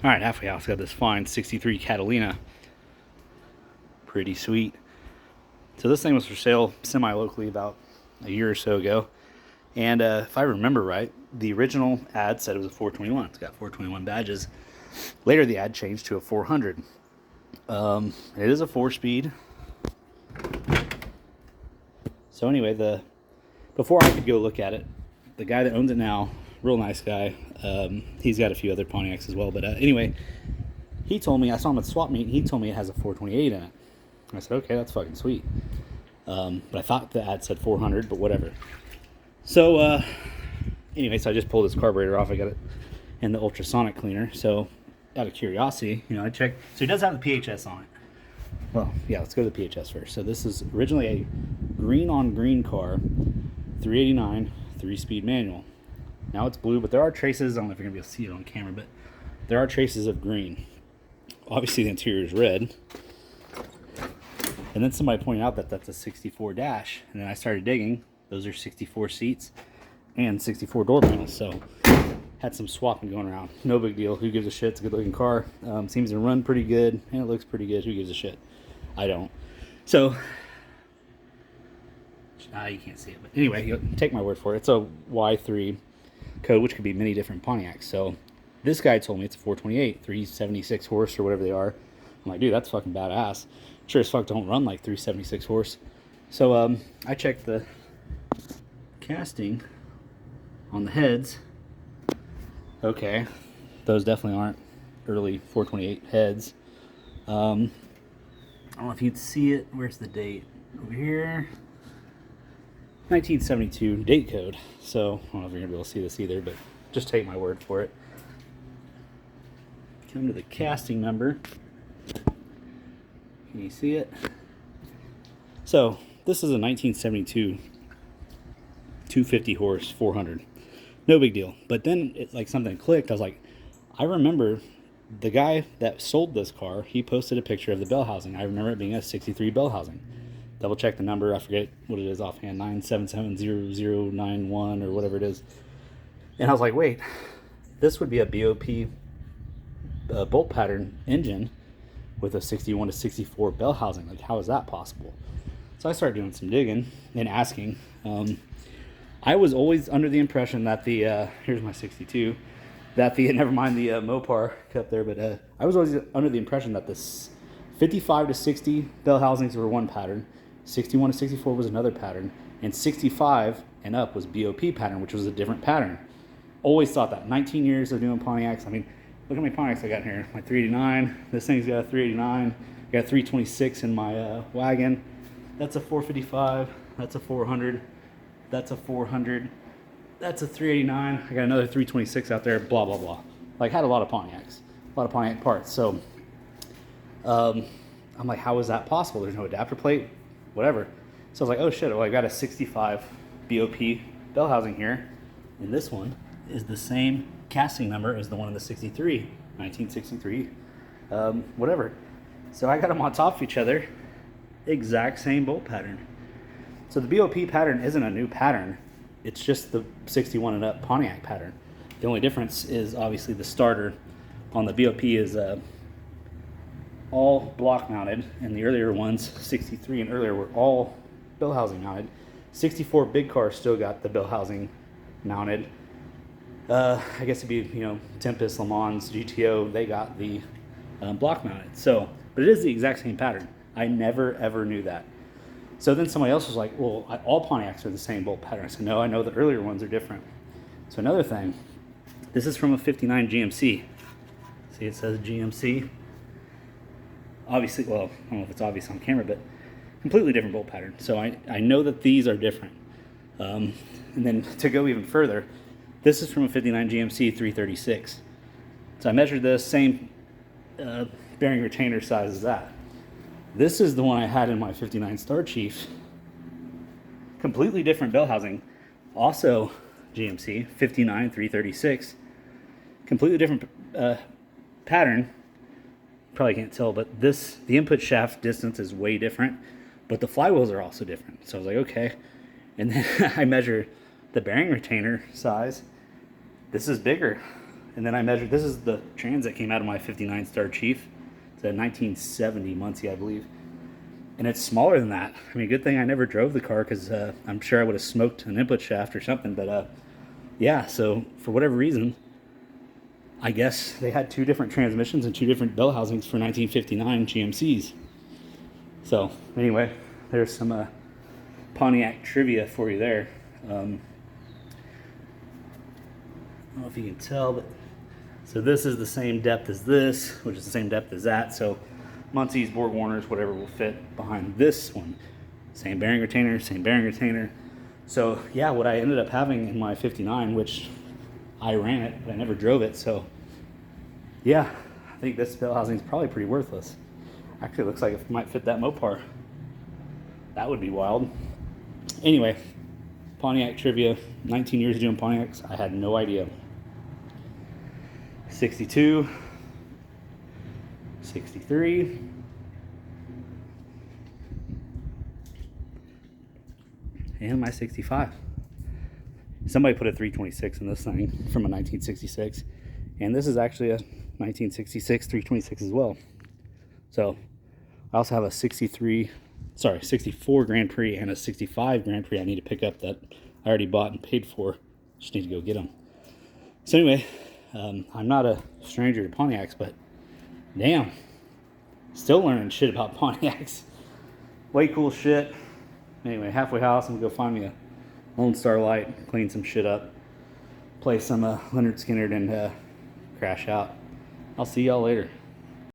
All right, halfway house. Got this fine 63 Catalina. Pretty sweet. So this thing was for sale semi-locally about a year or so ago. And if I remember right, the original ad said it was a 421. It's got 421 badges. Later, the ad changed to a 400. It is a 4-speed. So anyway, before I could go look at it, the guy that owns it now, real nice guy, he's got a few other Pontiacs as well. But anyway, he told me, I saw him at the swap meet, and he told me it has a 428 in it. I said, okay, that's fucking sweet. But I thought the ad said 400, but whatever. So anyway, so I just pulled this carburetor off. I got it in the ultrasonic cleaner. So out of curiosity, I checked. So he does have the PHS on it. Well, yeah, let's go to the PHS first. So this is originally a green on green car, 389, 3-speed manual. Now it's blue, but there are traces. I don't know if you're going to be able to see it on camera, but there are traces of green. Obviously, the interior is red. And then somebody pointed out that that's a 64 dash. And then I started digging. Those are 64 seats and 64 door panels. So had some swapping going around. No big deal. Who gives a shit? It's a good looking car. Seems to run pretty good and it looks pretty good. Who gives a shit? I don't. So you can't see it, but anyway, you take my word for it. It's a Y3 code, which could be many different Pontiacs. So this guy told me it's a 428, 376 horse or whatever they are. I'm like, dude, that's fucking badass. Sure as fuck don't run like 376 horse. So I checked the casting on the heads. Okay, those definitely aren't early 428 heads. I don't know if you'd see it. Where's the date? Over here. 1972 date code. So I don't know if you're gonna be able to see this either, but just take my word for it. Come to the casting number. Can you see it? So this is a 1972 250 horse 400. No big deal. But then it, like, something clicked. I was like, I remember the guy that sold this car, he posted a picture of the Bellhousing. I remember it being a 63 Bellhousing. Double check the number. I forget what it is offhand. 9770091 or whatever it is. And I was like, wait, this would be a BOP bolt pattern engine with a 61 to 64 Bellhousing. Like, how is that possible? So I started doing some digging and asking. I was always under the impression that the here's my 62, that the never mind the Mopar cup there, but I was always under the impression that this 55 to 60 Bellhousings were one pattern, 61 to 64 was another pattern, and 65 and up was BOP pattern, which was a different pattern. Always thought that. 19 years of doing Pontiacs. I mean, look how many Pontiacs I got here. My 389. This thing's got a 389. I got a 326 in my wagon. That's a 455. That's a 400. That's a 400. That's a 389. I got another 326 out there. Blah blah blah. Like, had a lot of Pontiacs, a lot of Pontiac parts. So I'm like, how is that possible? There's no adapter plate, whatever. So I was like, oh shit. Well, I got a 65 BOP Bellhousing here, and this one is the same casting number as the one in the 63, 1963, whatever. So I got them on top of each other, exact same bolt pattern. So the BOP pattern isn't a new pattern. It's just the 61 and up Pontiac pattern. The only difference is obviously the starter on the BOP is all block mounted, and the earlier ones, 63 and earlier, were all Bellhousing mounted. 64 big cars still got the Bellhousing mounted. I guess it'd be, Tempest, Le Mans, GTO, they got the block mounted. So, but it is the exact same pattern. I never ever knew that. So then somebody else was like, well, all Pontiacs are the same bolt pattern. I said, no, I know the earlier ones are different. So another thing, this is from a 59 GMC. See, it says GMC. Obviously, well, I don't know if it's obvious on camera, but completely different bolt pattern. So I know that these are different. And then to go even further, this is from a 59 GMC 336. So I measured this, same bearing retainer size as that. This is the one I had in my 59 Star Chief. Completely different Bellhousing. Also GMC, 59 336. Completely different pattern. Probably can't tell, but the input shaft distance is way different, but the flywheels are also different. So I was like, okay. And then I measure the bearing retainer size. This is bigger. And then I measured, this is the trans that came out of my 59 Star Chief. It's a 1970 Muncie, I believe. And it's smaller than that. I mean, good thing I never drove the car, because I'm sure I would have smoked an input shaft or something. But yeah, so for whatever reason, I guess they had 2 different transmissions and 2 different bell housings for 1959 GMCs. So anyway, there's some Pontiac trivia for you there. I don't know if you can tell, but so this is the same depth as this, which is the same depth as that. So Muncie's, Borg Warners, whatever will fit behind this one. Same bearing retainer, same bearing retainer. So yeah, what I ended up having in my 59, which I ran it, but I never drove it. So yeah, I think this bell housing is probably pretty worthless. Actually, it looks like it might fit that Mopar. That would be wild. Anyway, Pontiac trivia. 19 years doing Pontiacs, I had no idea. 62, 63, and my 65. Somebody put a 326 in this thing from a 1966, and this is actually a 1966 326 as well. So I also have a 64 Grand Prix and a 65 Grand Prix I need to pick up that I already bought and paid for. Just need to go get them. So anyway, I'm not a stranger to Pontiacs, but damn, still learning shit about Pontiacs. Way cool shit. Anyway, halfway house, I'm gonna go find me a Lone Star Light, clean some shit up, play some Leonard Skinner, and crash out. I'll see y'all later.